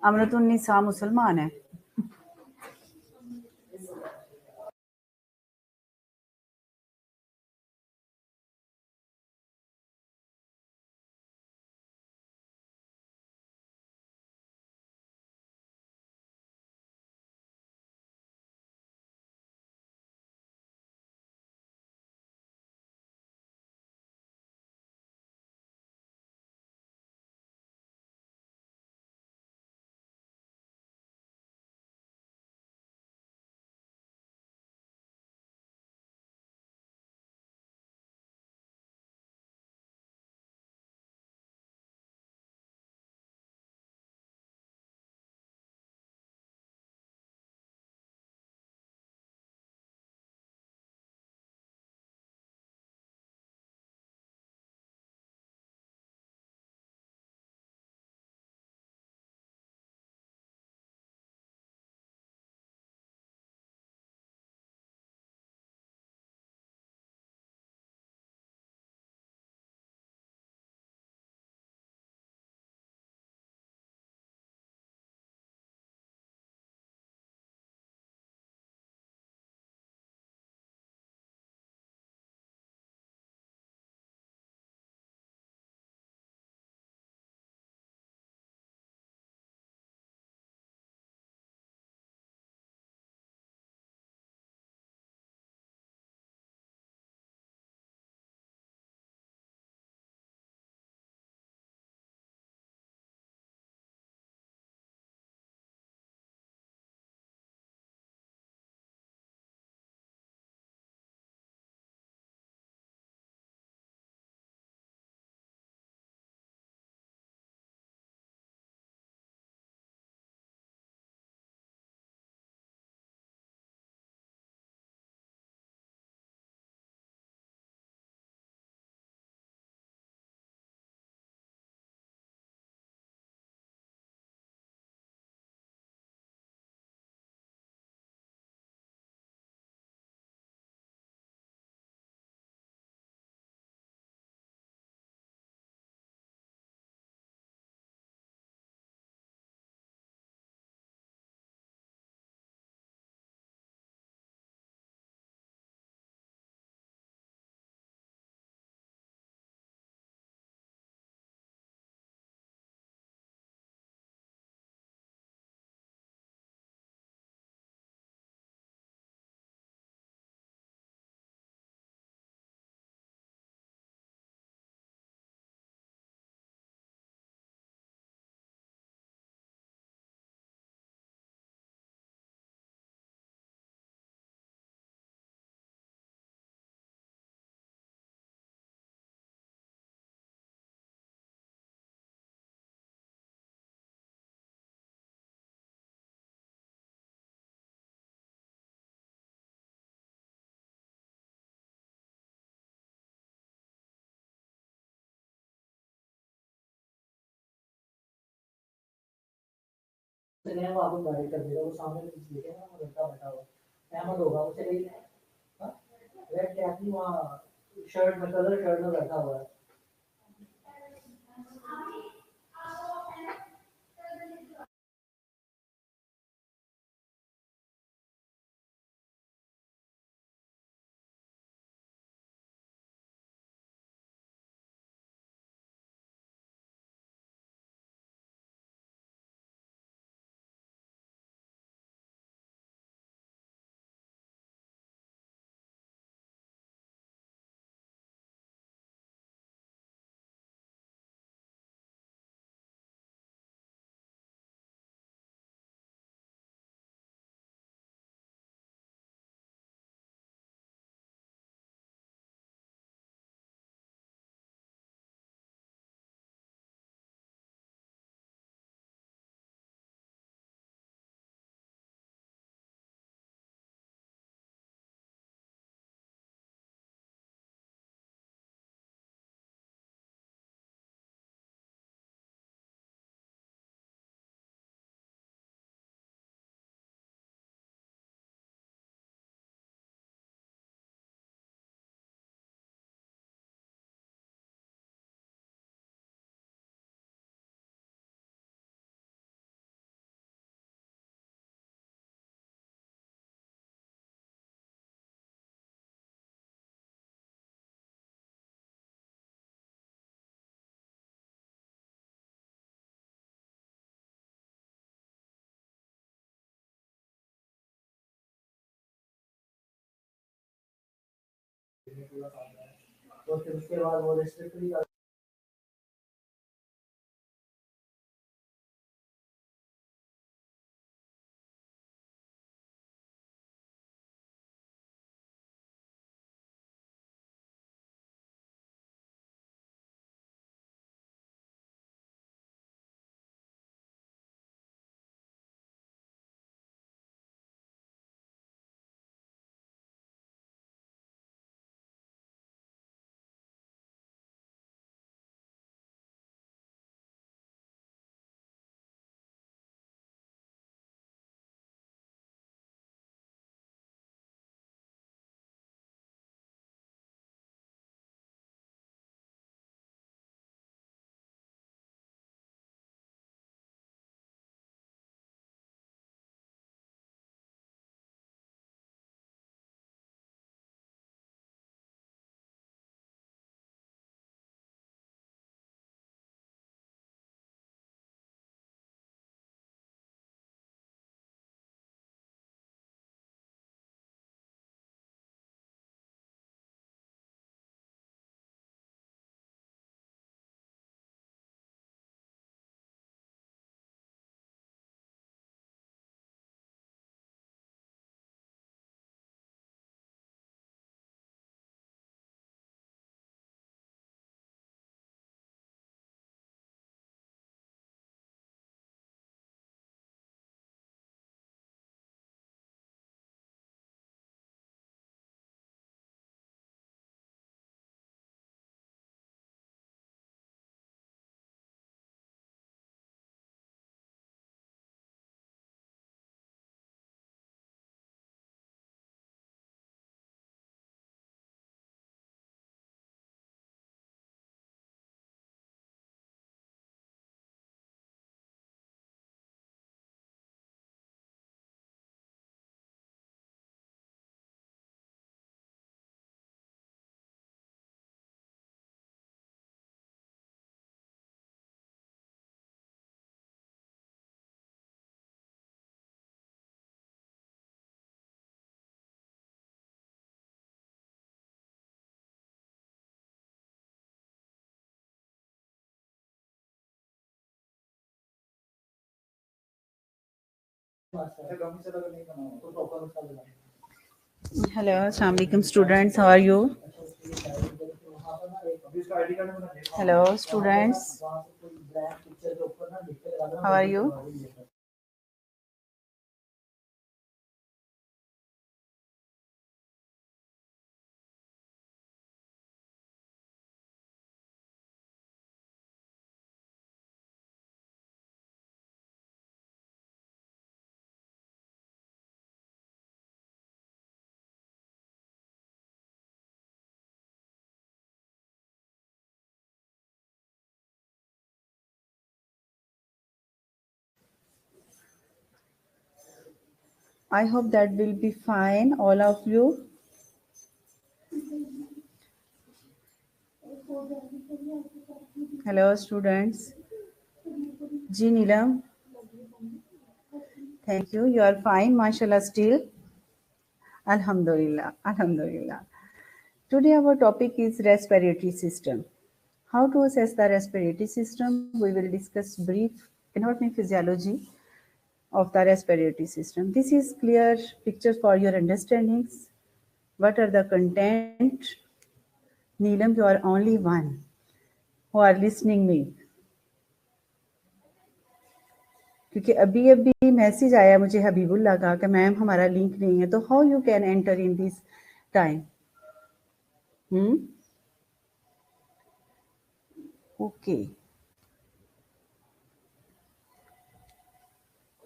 अमरतुन्निसा मुसलमान है। Hello, Assalamu alaikum students. How are you? Hello, students. How are you? I hope that will be fine, all of you. Hello, students. Ji Neelam, thank you. You are fine, mashallah, still. Alhamdulillah, Alhamdulillah. Today our topic is respiratory system. How to assess the respiratory system? We will discuss brief anatomy physiology of the respiratory system. This is clear picture for your understandings. What are the content? Neelam, you are only one who are listening me. क्योंकि अभी अभी message आया मुझे हबीबुल्लाह का कि ma'am हमारा link नहीं है तो how you can enter in this time okay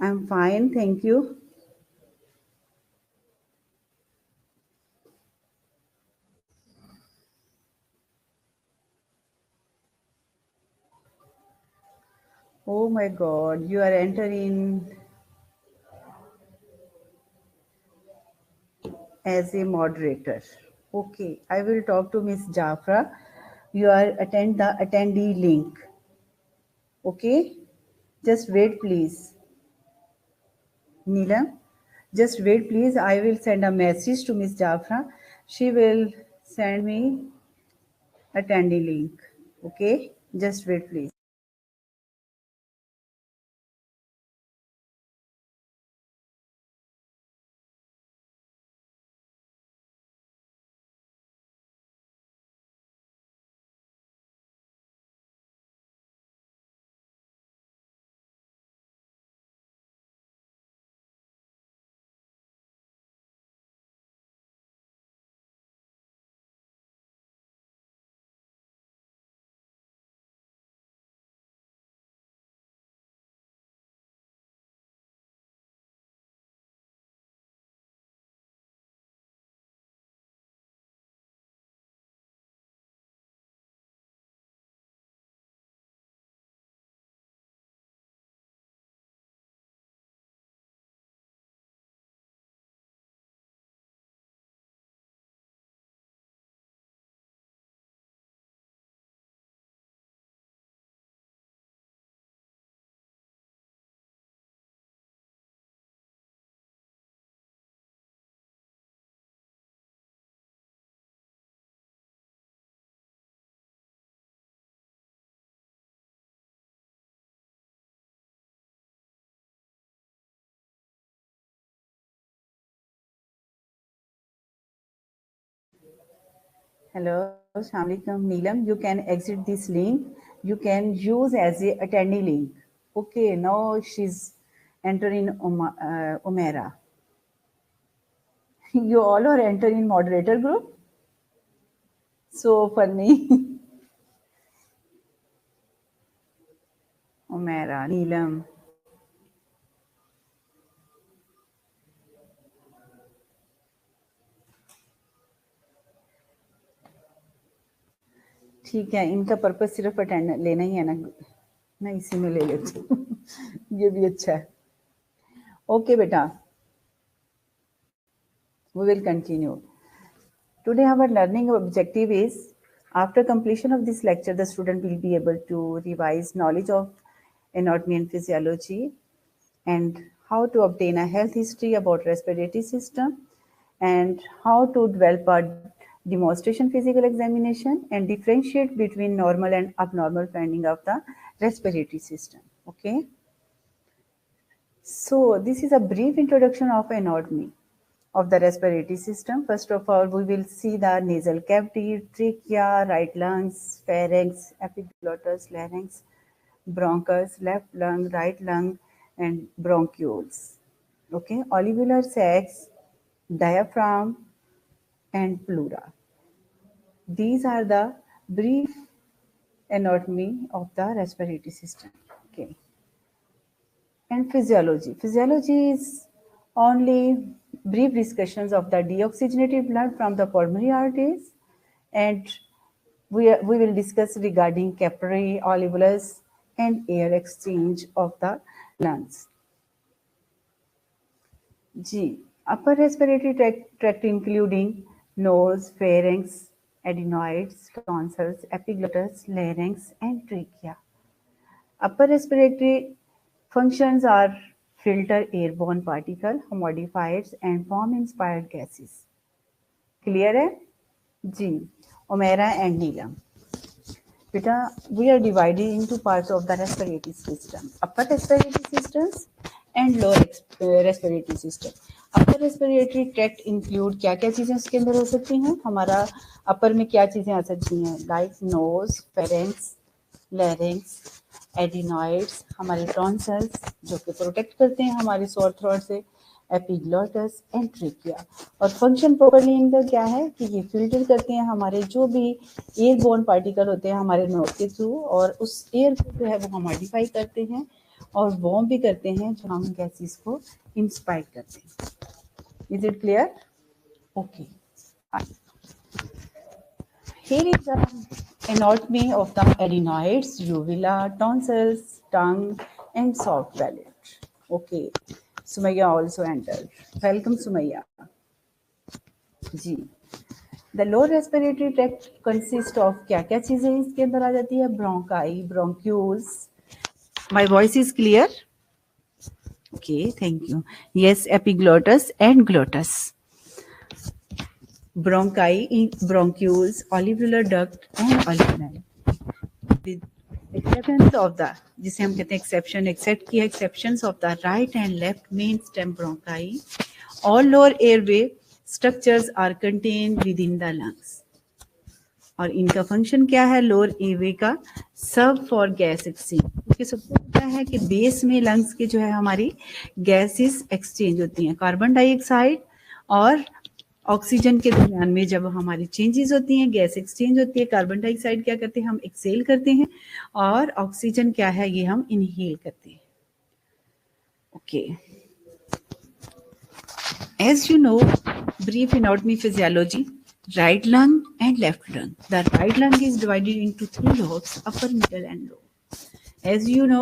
I am fine thank you Oh my God, you are entering as a moderator. Okay, I will talk to Miss Jafra. You are attend the attendee link. Okay, just wait, please. Neelam, just wait, please. I will send a message to Miss Jafra. She will send me attendee link. Okay, just wait please. Hello, Assalamualaikum. Neelam, you can exit this link. You can use as a attendee link. Okay, now she's entering Omera. You all are entering moderator group. So funny. Omera, Neelam. ठीक है, इनका purpose सिर्फ attend लेना ही है ना. मैं इसी में ले लेती हूँ. ये भी अच्छा है. ओके बेटा, we will continue. Today our learning objective is, after completion of this lecture, the student will be able to revise knowledge of anatomy and physiology, and how to obtain a health history about respiratory system, and how to develop a demonstration physical examination and differentiate between normal and abnormal finding of the respiratory system. Okay. So this is a brief introduction of anatomy of the respiratory system. First of all, we will see the nasal cavity, trachea, right lungs, pharynx, epiglottis, larynx, bronchus, left lung, right lung, and bronchioles. Okay, alveolar sacs, diaphragm, and pleura. These are the brief anatomy of the respiratory system. Okay. And physiology. Physiology is only brief discussions of the deoxygenated blood from the pulmonary arteries, and we will discuss regarding capillary, alveolus, and air exchange of the lungs. G. Upper respiratory tract including nose, pharynx, adenoids, tonsils, epiglottis, larynx, and trachea. Upper respiratory functions are filter airborne particle, humidifiers, and form inspired gases. Clear है? G. Omera and Neelam. Beta, we are divided into parts of the respiratory system. Upper respiratory systems and lower respiratory system. Upper respiratory tract include क्या क्या चीज़ें उसके अंदर हो सकती हैं. हमारा अपर में क्या चीज़ें आ सकती हैं, like nose, pharynx, larynx, adenoids, हमारे टॉन्सिल्स जो कि प्रोटेक्ट करते हैं हमारे सोर थ्रोट से, एपिग्लॉटस एंड ट्रेकिया. और फंक्शन प्रॉपर्ली इनका क्या है कि ये फिल्टर करते हैं हमारे जो भी एयरबोर्न पार्टिकल होते हैं हमारे नोज के थ्रू, और उस एयर को जो है वो हम मॉडिफाई करते हैं और वार्म भी करते हैं जो हम गैसेस को इंस्पायर करते हैं. Is it clear? Okay. Here is the anatomy of the adenoids, uvula, tonsils, tongue, and soft palate. Okay. Sumaya also entered. Welcome, Sumaya. जी. The lower respiratory tract consists of क्या क्या चीजें इसके अंदर आ जाती है, bronchi, bronchioles. My voice is clear? Okay, thank you. Yes, epiglottis and glottis. bronchi, bronchioles, alveolar duct and alveoli. With exceptions of the, जिसे हम कहते हैं exception, except किया exceptions of the right and left main stem bronchi, all lower airway structures are contained within the lungs. और इनका function क्या है? Lower एवे का सर्व फॉर गैस एक्सचेंज, क्योंकि सबको पता है कि बेस में लंग्स के जो है हमारी गैसेस एक्सचेंज होती हैं, कार्बन डाइऑक्साइड और ऑक्सीजन के दरमियान में जब हमारी चेंजेस होती हैं, गैस एक्सचेंज होती है, कार्बन डाइऑक्साइड क्या करते हैं? हम एक्सेल करते हैं, और ऑक्सीजन क्या है? ये हम इनहेल करते हैं. Okay, as you know, brief anatomy physiology, right lung and left lung. The right lung is divided into three lobes, upper, middle and lower. As you know,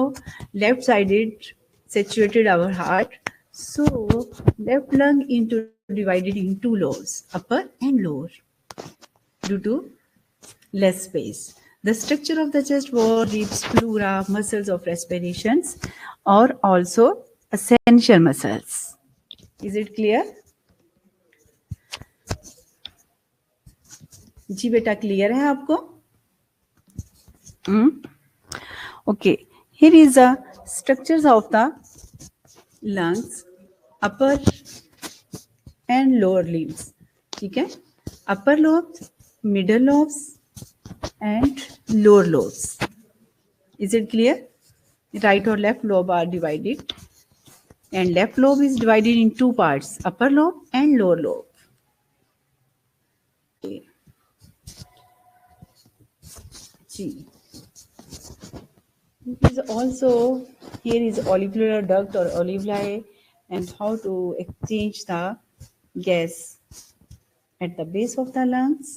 left-sided saturated our heart. So left lung into divided in two lobes, upper and lower, due to less space. The structure of the chest wall, ribs, pleura, muscles of respirations are also essential muscles. Is it clear? जी बेटा, clear है आपको? Okay, here is the structures of the lungs, upper and lower limbs. ठीक है, upper lobes, middle lobes and lower lobes. Is it clear? Right और left lobe are divided, and left lobe is divided in two parts, upper lobe and lower lobe. Is also, here is alveolar duct or alveoli, and how to exchange the gas at the base of the lungs.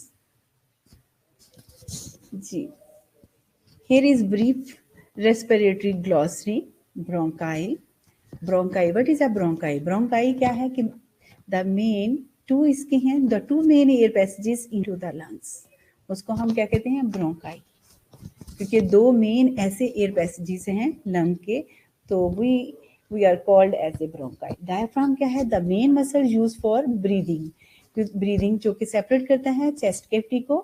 Here is brief respiratory glossary. Bronchi. What is a bronchi? Bronchi क्या है कि the main two इसके हैं, the two main air passages into the lungs, उसको हम क्या कहते हैं? ब्रोंकाई. क्योंकि दो मेन ऐसे एयर पैसेजेस हैं लंग के, तो we are called as a bronchi. Diaphragm क्या है? The main muscle use for breathing, जो कि सेपरेट करता है चेस्ट कैविटी को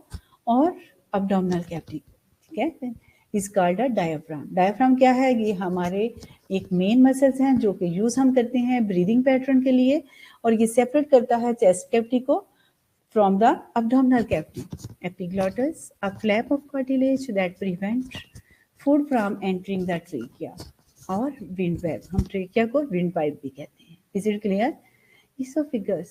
और अब्डोमिनल कैविटी को. ठीक है, is called a diaphragm. Diaphragm क्या है? ये हमारे एक मेन मसल्स हैं जो कि यूज हम करते हैं ब्रीदिंग पैटर्न के लिए, और ये सेपरेट करता है चेस्ट कैविटी को from the abdominal cavity. Epiglottis, a flap of cartilage that prevents food from entering the trachea, और windpipe. हम trachea को windpipe भी कहते हैं. Is it clear? Esophagus,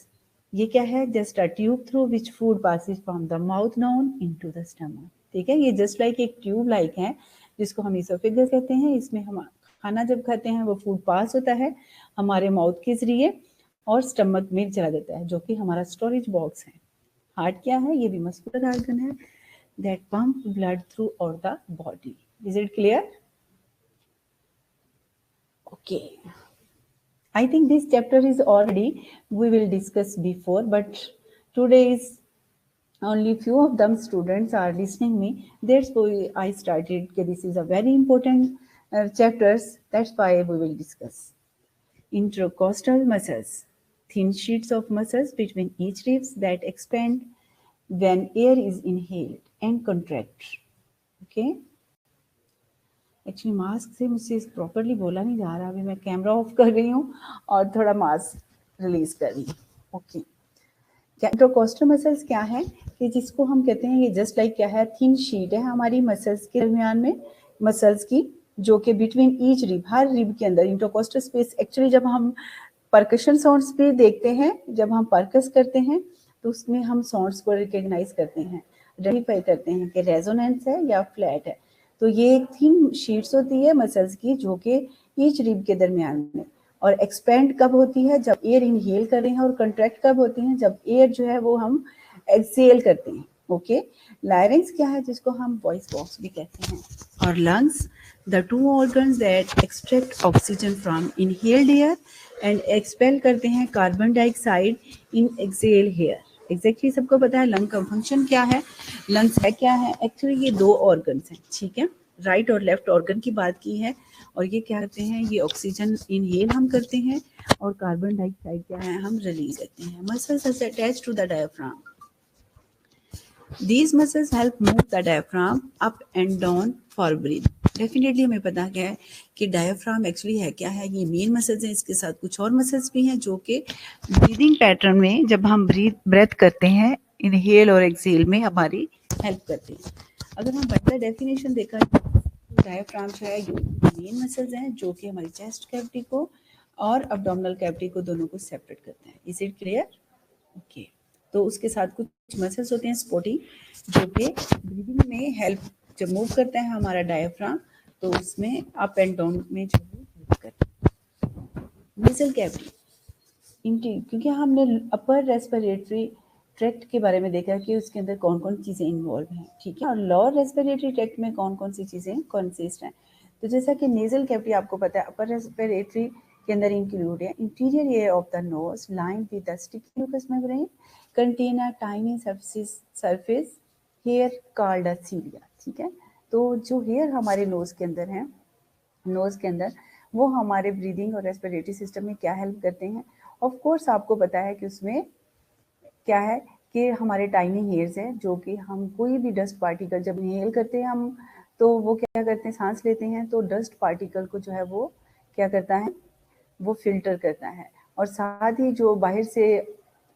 ये क्या है? Just a tube through which food passes from the mouth down into the stomach. ठीक है, ये just like एक ट्यूब लाइक है जिसको हम esophagus कहते हैं. इसमें हम खाना जब खाते हैं वो फूड पास होता है हमारे माउथ के जरिए और स्टमक में चला जाता है, जो कि हमारा स्टोरेज बॉक्स है. हार्ट क्या है? ये भी मस्कुलर ऑर्गन है that pump blood through all the body. Is it clear? Okay, I think this chapter is already we will discuss before, but today is only few of them students are listening me. That's why I started that this is a very important chapters. That's why we will discuss. Intercostal muscles, thin sheets of muscles between each ribs that expand when air is inhaled and contract. Okay, actually mask से मुझसे properly बोला नहीं जा रहा. अभी मैं camera off कर रही हूँ और थोड़ा मास्क रिलीज कर रही हूँ. ओके, इंटरकोस्टल मसल्स क्या है कि जिसको हम कहते हैं, ये जस्ट लाइक क्या है? थिन शीट है हमारी मसल्स के दरमियान में, मसल्स की, जो कि बिटवीन ईच रिब, हर रिब के अंदर इंटरकोस्टल स्पेस. एक्चुअली जब हम परकशन साउंड्स भी देखते हैं, जब हम परकस करते हैं तो उसमें हम साउंड्स को रिकॉग्नाइज करते हैं, आइडेंटिफाई करते हैं कि रेजोनेंस है या फ्लैट है. तो ये एक थिन शीट्स होती है मसल्स की जो कि ईच रिब के दरमियान में, और एक्सपेंड कब होती है? जब एयर इनहेल कर रहे हैं, और कंट्रैक्ट कब होती है? जब एयर जो है वो हम एक्सेल करते हैं. ओके, लायरिंक्स क्या है? जिसको हम वॉइस बॉक्स भी कहते हैं. और lungs, the two organs that extract oxygen from inhaled air and expel करते हैं carbon dioxide in exhaled air. Exactly सबको पता है लंग का फंक्शन क्या है, लंग्स है क्या है. एक्चुअली ये दो ऑर्गन्स हैं. ठीक है, राइट और लेफ्ट ऑर्गन की बात की है, और ये क्या करते हैं? ये ऑक्सीजन इनहेल हम करते हैं और कार्बन डाइऑक्साइड क्या है? हम रिलीज करते हैं. Muscles are attached to the diaphragm. These muscles help move the diaphragm up and down for breathing. Definitely हमें पता है कि डायफ्राम एक्चुअली है क्या है, ये मेन मसल्स हैं, इसके साथ कुछ और मसल्स भी हैं जो कि ब्रीदिंग पैटर्न में जब हम ब्रेथ करते हैं इनहेल और एक्सहेल में हमारी हेल्प करते हैं. अगर हम बेटर डेफिनेशन देखा तो डायफ्राम जो है ये मेन मसल्स हैं जो कि हमारी चेस्ट कैविटी को और अब्डोमिनल कैविटी को दोनों को सेपरेट करते हैं. Is it clear? ओके. तो उसके साथ कुछ मसल्स होते हैं स्पोर्टिंग जो कि ब्रीदिंग में हेल्प, जब मूव करते हैं हमारा डायफ्राम तो उसमें अप एंड डाउन में जो हेल्प करते हैं. नेजल कैविटी, क्योंकि हमने अपर रेस्पिरेटरी ट्रैक्ट के बारे में देखा कि उसके अंदर कौन कौन चीज़ें इन्वॉल्व हैं, ठीक है, और लोअर रेस्पिरेटरी ट्रैक्ट में कौन कौन सी चीज़ें कंसिस्ट हैं. तो जैसा कि नेजल कैविटी आपको पता है अपर रेस्पिरेटरी के अंदर इंक्लूड है. Interior air of the nose line with the sticky mucus membrane contain a tiny surface hair called a cilia. ठीक है, तो जो हेयर हमारे नोज के अंदर है, नोज के अंदर, वो हमारे ब्रीदिंग और रेस्पिरेटरी सिस्टम में क्या हेल्प करते हैं. ऑफ कोर्स आपको पता है कि उसमें क्या है कि हमारे टाइनी हेयर्स हैं जो कि हम कोई भी डस्ट पार्टिकल जब इनहेल करते हैं हम, तो वो क्या करते हैं, सांस लेते हैं तो डस्ट पार्टिकल को जो है वो क्या करता है, वो फिल्टर करता है, और साथ ही जो बाहर से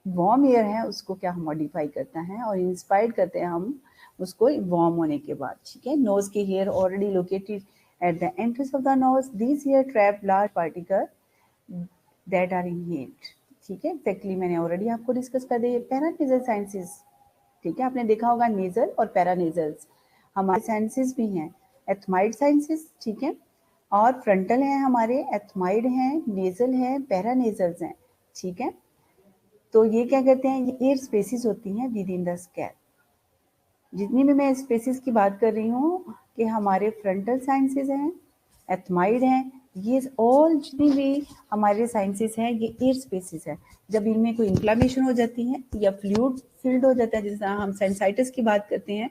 वार्म एयर है उसको क्या मॉडिफाई करता है और इंस्पायर करते हैं हम उसको वार्म होने के बाद. ठीक है, नोज के hair already located at the entrance of the nose, this hair trap large particle that are inhaled. ठीक है, एक्जैक्टली मैंने ऑलरेडी आपको डिस्कस कर दिया. पैरानेजल साइंसेस, ठीक है, आपने देखा होगा नेजल और पैरानेजल्स हमारे साइंसेस भी हैं. एथमाइड साइंसेस, ठीक है, और फ्रंटल हैं हमारे, एथमाइड हैं, नेजल हैं, पैरानेजल्स हैं. ठीक है, तो ये क्या कहते हैं, ये एयर स्पेसिस होती हैं विद इन द स्कैल्प. जितनी भी मैं स्पेसिस की बात कर रही हूँ कि हमारे फ्रंटल साइंसेस हैं, एथमाइड हैं, ये ऑल जितनी भी हमारे साइंसेस हैं ये एयर स्पेसिस है. जब इनमें कोई इन्फ्लामेशन हो जाती है या फ्लूइड फिल्ड हो जाता है, जैसे हम सेंसाइटिस की बात करते हैं,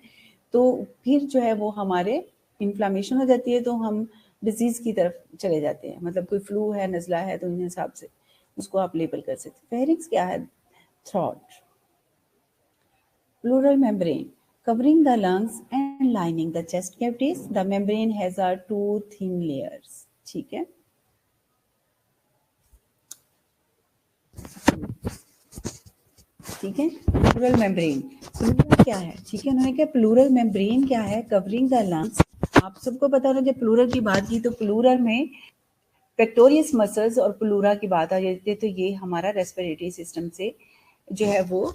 तो फिर जो है वो हमारे इन्फ्लामेशन हो जाती है तो हम डिजीज़ की तरफ चले जाते हैं. मतलब कोई फ्लू है, नज़ला है, तो इन हिसाब से उसको आप लेबल कर सकते हैं. फेरिंग्स क्या है, throat, pleural membrane covering the lungs and lining the chest cavities. The membrane has a two thin layers. ठीक है, ठीक है. प्लूरल मेम्ब्रेन, प्लूरल क्या है, ठीक है, उन्होंने क्या प्लूरल मेम्ब्रेन क्या है, कवरिंग द लंग्स. आप सबको पता होगा जब प्लूरल की बात की तो प्लूरल में पेक्टोरियस मसल्स और प्लूरा की बात आ जाती है, तो ये हमारा रेस्पिरेटरी सिस्टम से जो है वो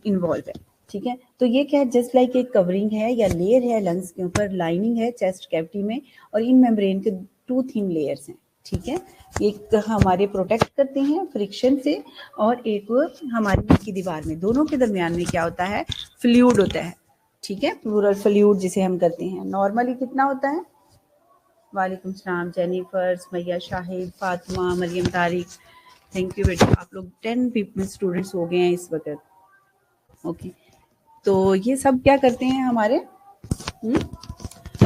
इन्वॉल्व है. ठीक है, तो ये क्या है, जस्ट लाइक एक कवरिंग है या लेयर है लंग्स के ऊपर, लाइनिंग है चेस्ट कैविटी में, और इन मेम्ब्रेन के टू थिन लेयर्स हैं. ठीक है, एक हमारे प्रोटेक्ट करते हैं फ्रिक्शन से, और एक हमारी की दीवार में, दोनों के दरमियान में क्या होता है, फ्लूइड होता है. ठीक है, प्लूरल फ्लूइड जिसे हम करते हैं. नॉर्मली कितना होता है, वालेकुम सलाम जेनिफर, मैया शाहिद, फातिमा, मरियम तारिक, थैंक यू बेटा. आप लोग 10 स्टूडेंट्स हो गए हैं इस वक्त. ओके, तो ये सब क्या करते हैं हमारे,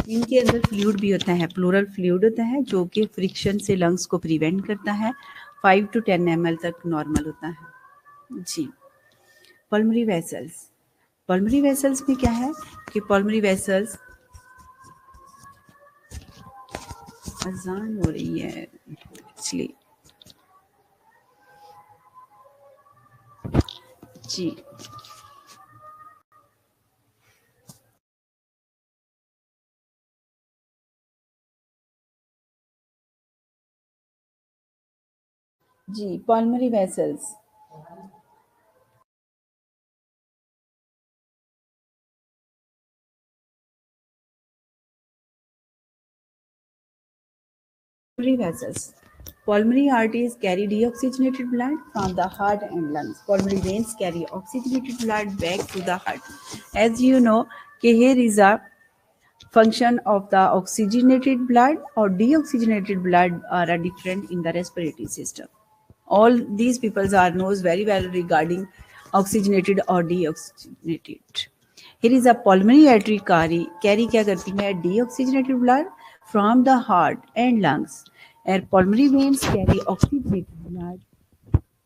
इनके अंदर फ्लूइड भी होता है, प्लूरल फ्लूइड होता है जो कि फ्रिक्शन से लंग्स को प्रिवेंट करता है. 5 to 10 ml तक नॉर्मल होता है जी. पल्मरी वेसल्स, पल्मरी वेसल्स में क्या है कि पल्मरी वेसल्स, अजान हो रही है एक्चुअली जी. जी, pulmonary vessels, pulmonary vessels. Pulmonary arteries carry deoxygenated blood from the heart and lungs. Pulmonary veins carry oxygenated blood back to the heart. As you know, here is a function of the oxygenated blood or deoxygenated blood are different in the respiratory system. All these people are knows very well regarding oxygenated or deoxygenated. Here is a pulmonary artery carry क्या करती है, deoxygenated blood from the heart and lungs, and pulmonary veins carry oxygenated blood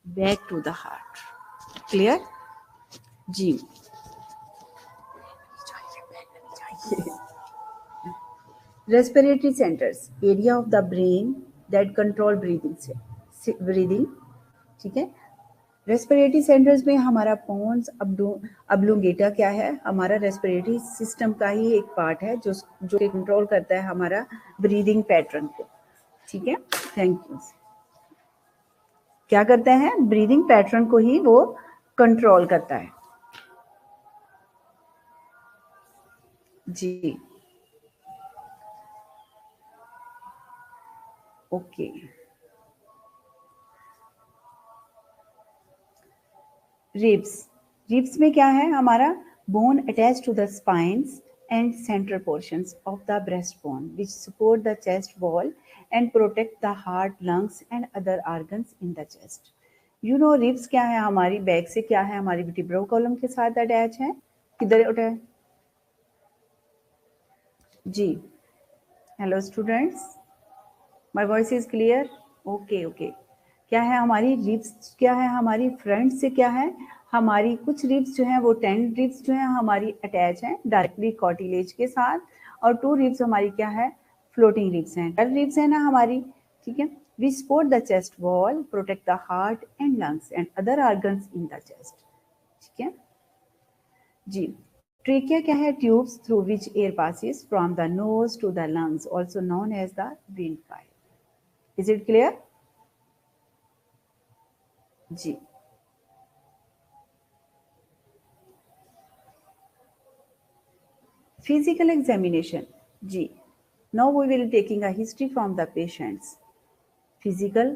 back to the heart. Clear? जी. Respiratory centres, area of the brain that control breathing, ठीक है। Respiratory centres में हमारा पोन्स अब्लुंगेटा क्या है, हमारा रेस्पिरेटरी सिस्टम का ही एक पार्ट है जो कंट्रोल करता है हमारा ब्रीदिंग पैटर्न को, ठीक है। Thank you. क्या करता है, ब्रीदिंग पैटर्न को ही वो कंट्रोल करता है। जी ओके। रिब्स में क्या है, हमारा bone attach to the spines and central portions of the breastbone which support the chest wall and protect the heart, lungs and other organs in the chest. You know ribs क्या है, हमारी back से क्या है, हमारी vertebral column के साथ attach है, किधर उठा है जी। Hello students, my voice is clear? Okay okay. क्या है हमारी रिब्स, क्या है हमारी फ्रंट से क्या है, हमारी कुछ रिब्स जो हैं वो 10 रिब्स जो हैं हमारी अटैच हैं डायरेक्टली कॉटिलेज के साथ, और 2 रिब्स हमारी क्या है, फ्लोटिंग रिब्स हैं, 12 रिब्स है ना हमारी, ठीक है। We support the chest wall, protect the heart and lungs and other organs in the chest, ठीक है जी। ट्रेकिया क्या है, tubes through which air passes from the nose to the lungs, also known as the windpipe. Is it clear जी। Physical examination. G. Now we will taking a history from the patients. Physical.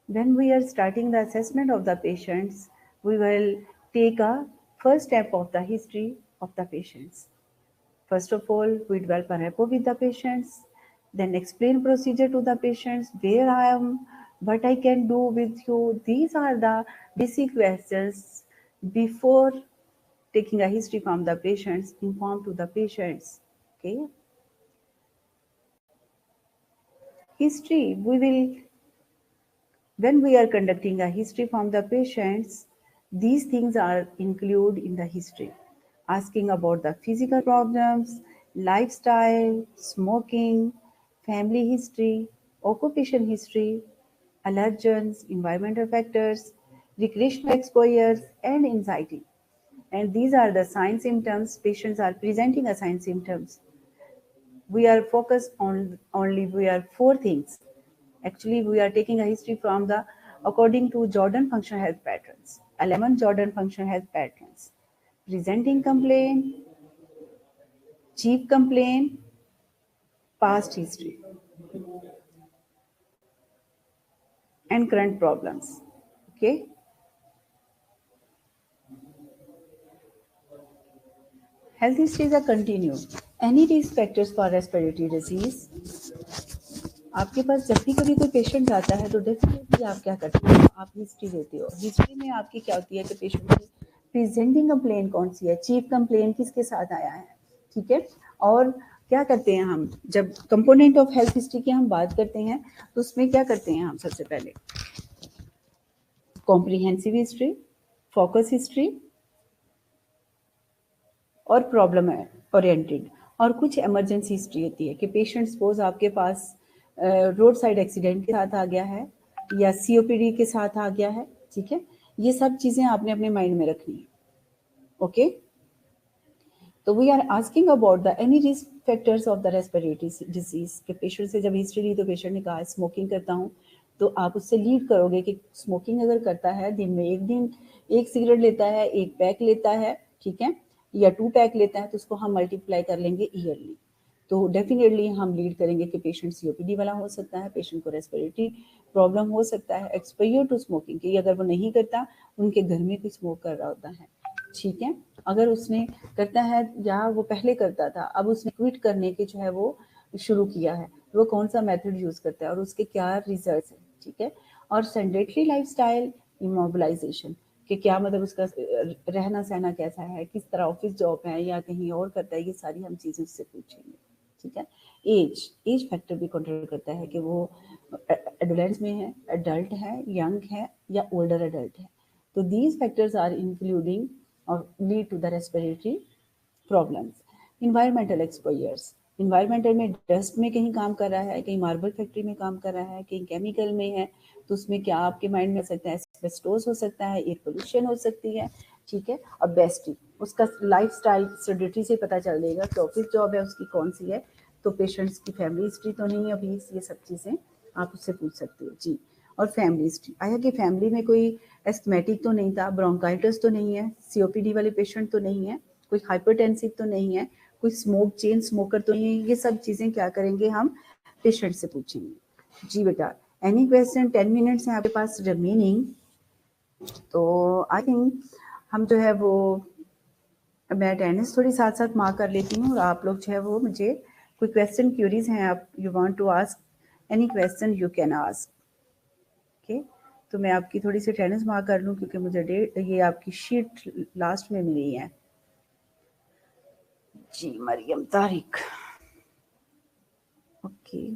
When we are starting the assessment of the patients, we will take a first step of the history of the patients. First of all, we develop a rapport with the patients, then explain procedure to the patients, where I am, what I can do with you. These are the basic questions before taking a history from the patients, inform to the patients. Okay. History, when we are conducting a history from the patients, these things are included in the history. Asking about the physical problems, lifestyle, smoking, family history, occupation history, allergens, environmental factors, recreational exposures, and anxiety. And these are the sign symptoms. Patients are presenting a sign symptoms. We are focused on only we are 4 things. Actually, we are taking a history from the according to Jordan functional health patterns, 11 Jordan functional health patterns: presenting complaint, chief complaint, past history, and current problems. Okay. Health history is a continuum. Any risk factors for respiratory disease? आपके पास जब भी कभी कोई patient आता है तो definitely आप क्या करते हो, आप हिस्ट्री देते हो। हिस्ट्री में आपकी क्या होती है कि पेशेंट की प्रेजेंटिंग कंप्लेंट कौन सी है, चीफ कंप्लेंट किसके साथ आया है, ठीक है। और क्या करते हैं हम, जब कंपोनेंट ऑफ हेल्थ हिस्ट्री की हम बात करते हैं तो उसमें क्या करते हैं हम, सबसे पहले कॉम्प्रिहेंसिव हिस्ट्री, फोकस हिस्ट्री और प्रॉब्लम ओरिएंटेड, और कुछ इमरजेंसी हिस्ट्री होती है कि पेशेंट सपोज आपके पास रोड साइड एक्सीडेंट के साथ आ गया है या सीओपीडी के साथ आ गया है, ठीक है। ये सब चीज़ें आपने अपने माइंड में रखनी है। ओके, तो we are asking about the any risk factors of the respiratory disease के पेशेंट से जब हिस्ट्री ली तो पेशेंट ने कहा स्मोकिंग करता हूँ, तो आप उससे लीड करोगे कि स्मोकिंग अगर करता है, दिन में एक सिगरेट लेता है, एक पैक लेता है, ठीक है, या 2 पैक लेता है, तो उसको हम मल्टीप्लाई कर लेंगे ईयरली, तो डेफिनेटली हम लीड करेंगे कि पेशेंट सीओपीडी वाला हो सकता है, पेशेंट को रेस्पिरेटरी प्रॉब्लम हो सकता है, एक्सपोजर टू स्मोकिंग कि अगर वो नहीं करता, उनके घर में कोई स्मोक कर रहा होता है, ठीक है। अगर उसने करता है या वो पहले करता था, अब उसने क्विट करने की जो है वो शुरू किया है, वो कौन सा मेथड यूज करता है और उसके क्या रिजल्ट है, ठीक है। और सेडेंटरी लाइफस्टाइल, इमोबिलाइजेशन कि क्या मतलब उसका रहना सहना कैसा है, किस तरह ऑफिस जॉब है या कहीं और करता है, ये सारी हम चीज़ें उससे पूछेंगे, ठीक है। एज फैक्टर भी कंट्रोल करता है कि वो एडोलेंस में है, एडल्ट है, यंग है या ओल्डर एडल्ट है, तो these factors are including or lead to the respiratory problems. Environmental exposures, environmental में डस्ट में कहीं काम कर रहा है, कहीं मार्बल फैक्ट्री में काम कर रहा है, कहीं केमिकल में है, तो उसमें क्या आपके माइंड में आ सकता है, एस्बेस्टोस हो सकता है, एयर पोल्यूशन हो सकती है, ठीक है। और बेस्ट उसका लाइफ स्टाइल सेडेटरी से पता चल जाएगा कि ऑफिस जॉब है उसकी कौन सी है, तो पेशेंट्स की फैमिली हिस्ट्री तो नहीं है अभी, ये सब चीज़ें आप उससे पूछ सकते हो जी। और फैमिली हिस्ट्री आया कि फैमिली में कोई एस्थमेटिक तो नहीं था, ब्रोंकाइटिस तो नहीं है, सीओपीडी वाले पेशेंट तो नहीं है, कोई हाइपरटेंसिव तो नहीं है, कोई स्मोक चेन स्मोकर तो नहीं है, ये सब चीज़ें क्या करेंगे हम पेशेंट से पूछेंगे जी। बेटा एनी क्वेश्चन, 10 मिनट्स हैं आपके पास रिमेनिंग, तो आई थिंक हम जो है वो मैं अटेंडेंस थोड़ी साथ साथ मार्क कर लेती हूँ, और आप लोग जो है वो मुझे कोई क्वेश्चन क्यूरीज हैं आप you want to ask any question you can ask, okay. तो मैं आपकी थोड़ी सी अटेंडेंस मार्क कर लूँ क्योंकि मुझे डेट ये आपकी शीट लास्ट में मिली है जी। मरियम तारिक, ओके।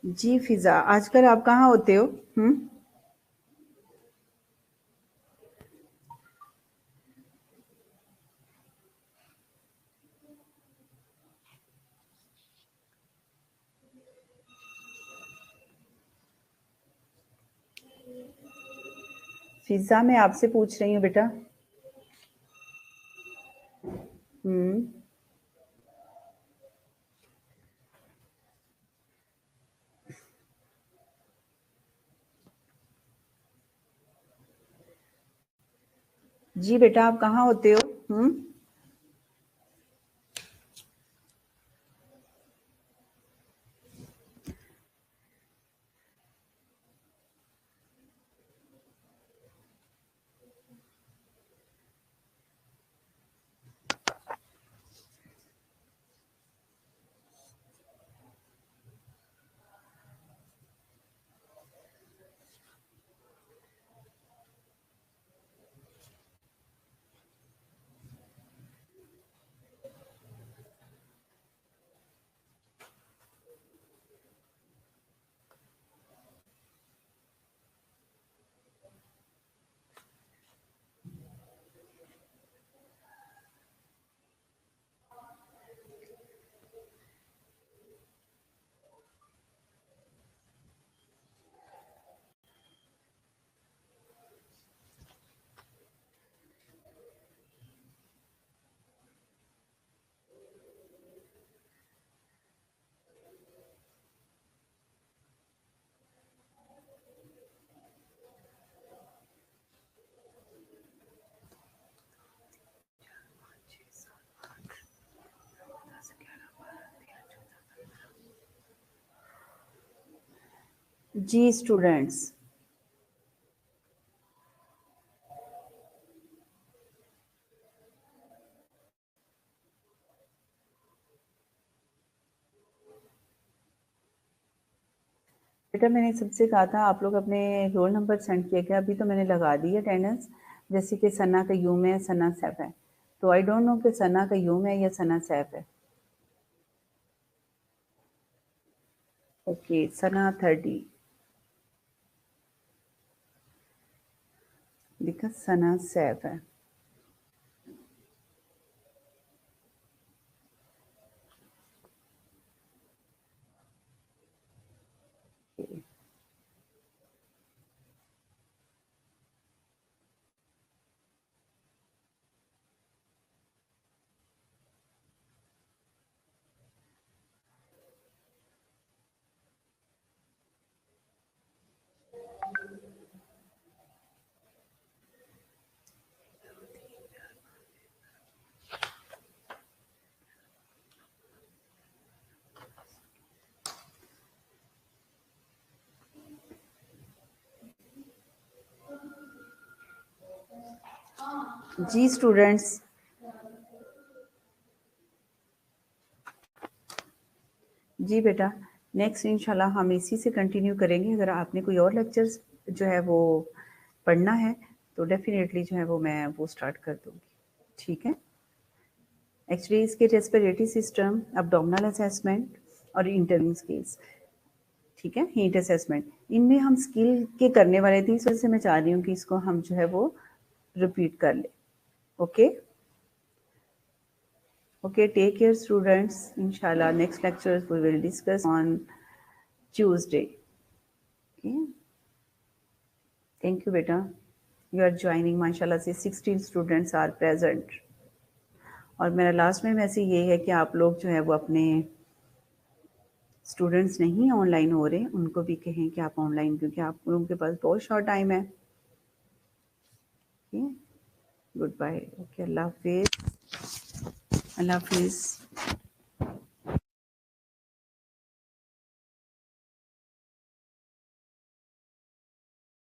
जी फिजा, आजकल आप कहाँ होते हो? फिजा मैं आपसे पूछ रही हूँ बेटा। हम्म जी बेटा, आप कहाँ होते हो? जी स्टूडेंट्स, बेटा मैंने सबसे कहा था आप लोग अपने रोल नंबर सेंड किया क्या? अभी तो मैंने लगा दी है अटेंडेंस, जैसे कि सना कयूम है, सना सैफ है, तो आई डोंट नो कि सना कयूम है या सना सैफ है। ओके, सना 30 लिखा, सना सैफ है। Okay. जी स्टूडेंट्स, जी बेटा, नेक्स्ट इंशाल्लाह हम इसी से कंटिन्यू करेंगे। अगर आपने कोई और लेक्चर्स जो है वो पढ़ना है तो डेफिनेटली जो है वो मैं वो स्टार्ट कर दूँगी, ठीक है। एक्चुअली इसके रेस्पिरेटरी सिस्टम, अब्डोमिनल असेसमेंट और इंटरव्यू स्किल्स, ठीक है, हीट असेसमेंट, इनमें हम स्किल के करने वाले थे, इस वजह से मैं चाह रही हूँ कि इसको हम जो है वो रिपीट कर लें। Okay okay, take care students. इंशाल्लाह next lecture we will discuss on Tuesday. Okay, thank you बेटा, यू आर ज्वाइनिंग, माशाल्लाह से 16 स्टूडेंट्स आर प्रेजेंट। और मेरा लास्ट में मैसेज ये है कि आप लोग जो है वो अपने स्टूडेंट्स नहीं ऑनलाइन हो रहे, उनको भी कहें कि आप ऑनलाइन, क्योंकि आप लोगों के पास बहुत शॉर्ट टाइम है। गुड बाय, ओके, अल्लाह हाफिज़, अल्लाह हाफिज़।